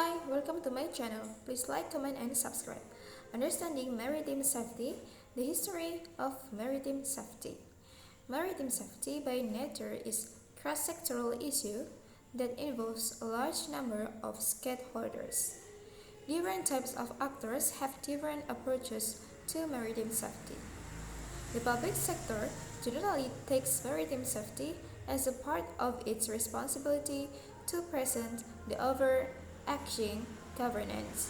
Hi, welcome to my channel. Please like, comment, and subscribe. Understanding maritime safety, the history of maritime safety. Maritime safety by nature is a cross-sectoral issue that involves a large number of stakeholders. Different types of actors have different approaches to maritime safety. The public sector generally takes maritime safety as a part of its responsibility to present the overarching governance,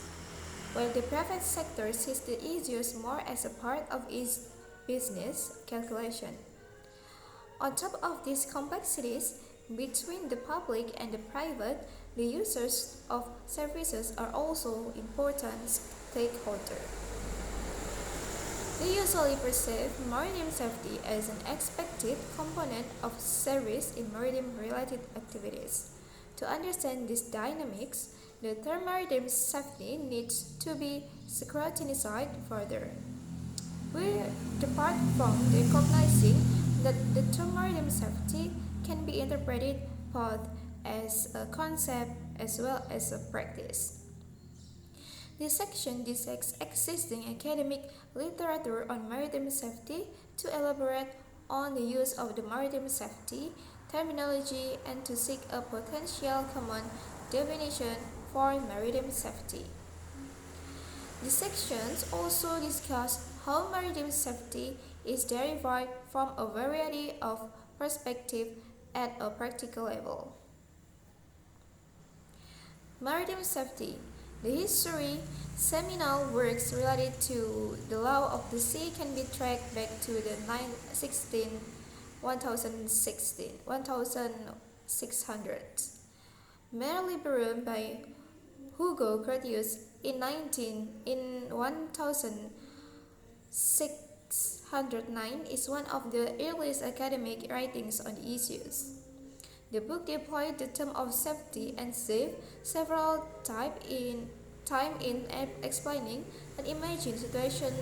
while the private sector sees the issues more as a part of its business calculation. On top of these complexities, between the public and the private, the users of services are also important stakeholders. They usually perceive maritime safety as an expected component of service in maritime-related activities. To understand these dynamics, the term maritime safety needs to be scrutinized further. We depart from recognizing that the term maritime safety can be interpreted both as a concept as well as a practice. This section dissects existing academic literature on maritime safety to elaborate on the use of the maritime safety terminology and to seek a potential common definition for maritime safety. These sections also discuss how maritime safety is derived from a variety of perspectives at a practical level. Maritime safety. The history, seminal works related to the law of the sea can be tracked back to the 1600s. Mare Liberum by Hugo Grotius in 1609 is one of the earliest academic writings on the issues. The book deployed the term of safety and safe several times in explaining an imagined situation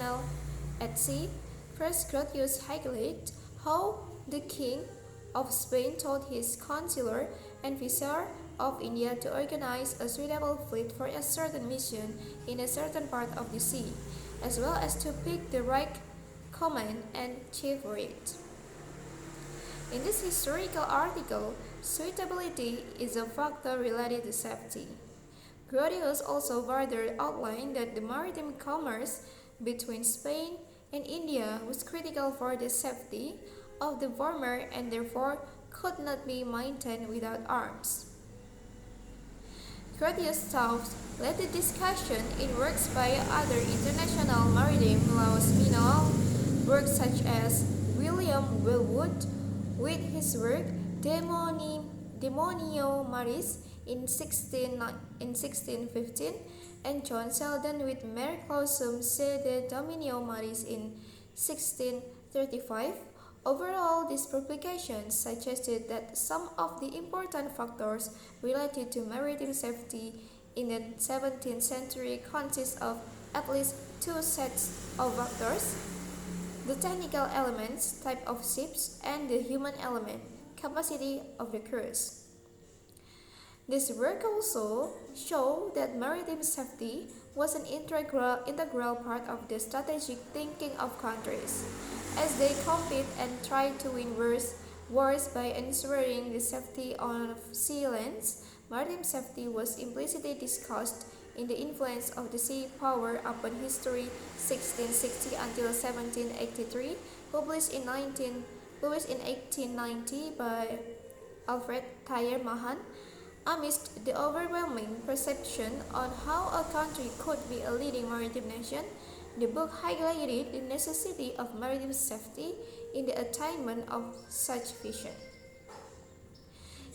at sea. First, Grotius highlighted how the king of Spain told his councillor and viceroy of India to organize a suitable fleet for a certain mission in a certain part of the sea, as well as to pick the right command and chief for it. In this historical article, suitability is a factor related to safety. Grotius also further outlined that the maritime commerce between Spain and India was critical for the safety of the former and therefore could not be maintained without arms. Grotius' thoughts led the discussion in works by other international maritime laws manual works such as William Wellwood with his work Demonio Maris in 1615 and John Sheldon with Mare Clausum sede Dominio Maris in 1635. Overall, these publications suggested that some of the important factors related to maritime safety in the 17th century consist of at least two sets of factors: the technical elements, type of ships, and the human element, capacity of the crews. This work also showed that maritime safety was an integral part of the strategic thinking of countries, as they compete and try to win wars by ensuring the safety of sea lanes. Maritime safety was implicitly discussed in the influence of the sea power upon history 1660 until 1783, published in 1890 by Alfred Thayer Mahan. Amidst the overwhelming perception on how a country could be a leading maritime nation, the book highlighted the necessity of maritime safety in the attainment of such vision.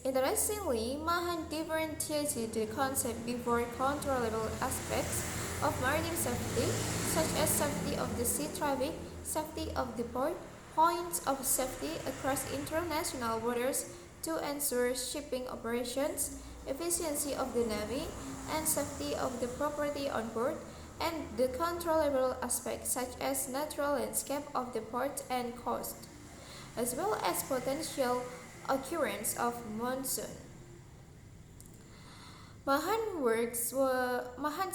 Interestingly, Mahan differentiated the concept before controllable aspects of maritime safety, such as safety of the sea traffic, safety of the port, points of safety across international waters to ensure shipping operations, efficiency of the navy, and safety of the property on board, and the controllable aspects such as natural landscape of the port and coast, as well as potential occurrence of monsoon. Mahan's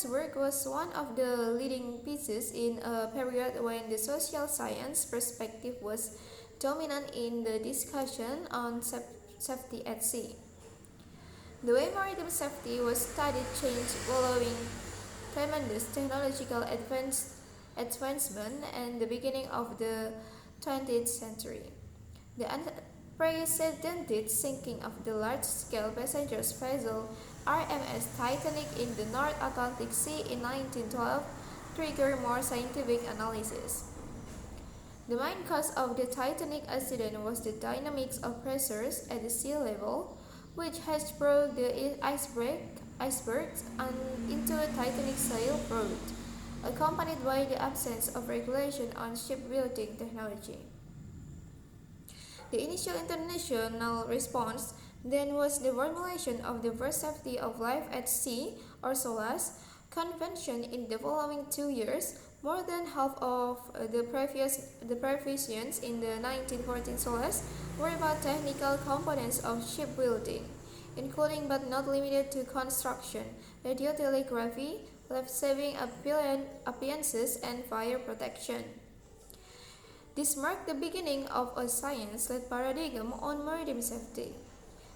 work was one of the leading pieces in a period when the social science perspective was dominant in the discussion on safety at sea. The way maritime safety was studied changed following tremendous technological advancement and the beginning of the 20th century. The unprecedented sinking of the large-scale passenger vessel RMS Titanic in the North Atlantic Sea in 1912 triggered more scientific analysis. The main cause of the Titanic accident was the dynamics of pressures at the sea level, which has brought the icebergs into a Titanic sail route, accompanied by the absence of regulation on shipbuilding technology. The initial international response then was the formulation of the First Safety of Life at Sea, or SOLAS, convention in the following 2 years. More than half of the provisions in the 1914 SOLAS were about technical components of shipbuilding, including but not limited to construction, radiotelegraphy, life-saving appliances, and fire protection. This marked the beginning of a science-led paradigm on maritime safety,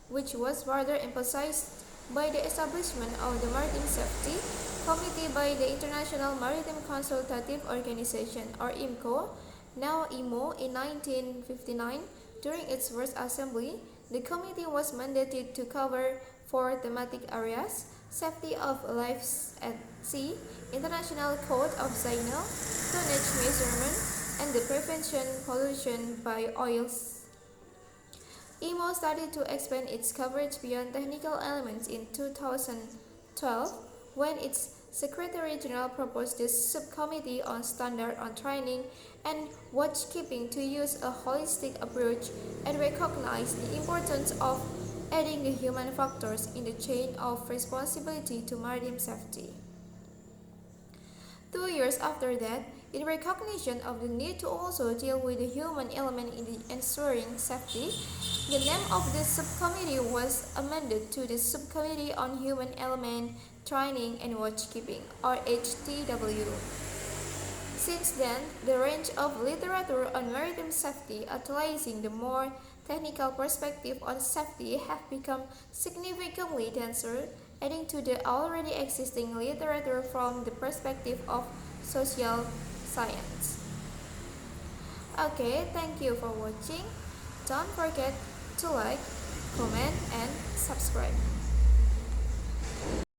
which was further emphasized by the establishment of the Maritime Safety Committee by the International Maritime Consultative Organization, or IMCO, now IMO, in 1959. During its first assembly, the committee was mandated to cover 4 thematic areas: safety of lives at sea, international code of signal, tonnage measurement, and the prevention pollution by oils. IMO started to expand its coverage beyond technical elements in 2012 when its Secretary General proposed the Subcommittee on Standard on Training and Watchkeeping to use a holistic approach and recognize the importance of adding the human factors in the chain of responsibility to maritime safety. 2 years after that, in recognition of the need to also deal with the human element in ensuring safety, the name of the subcommittee was amended to the Subcommittee on Human Element Training and Watchkeeping, or HTW. Since then, the range of literature on maritime safety utilizing the more technical perspective on safety have become significantly denser, adding to the already existing literature from the perspective of social science. Okay, thank you for watching. Don't forget to like, comment, and subscribe.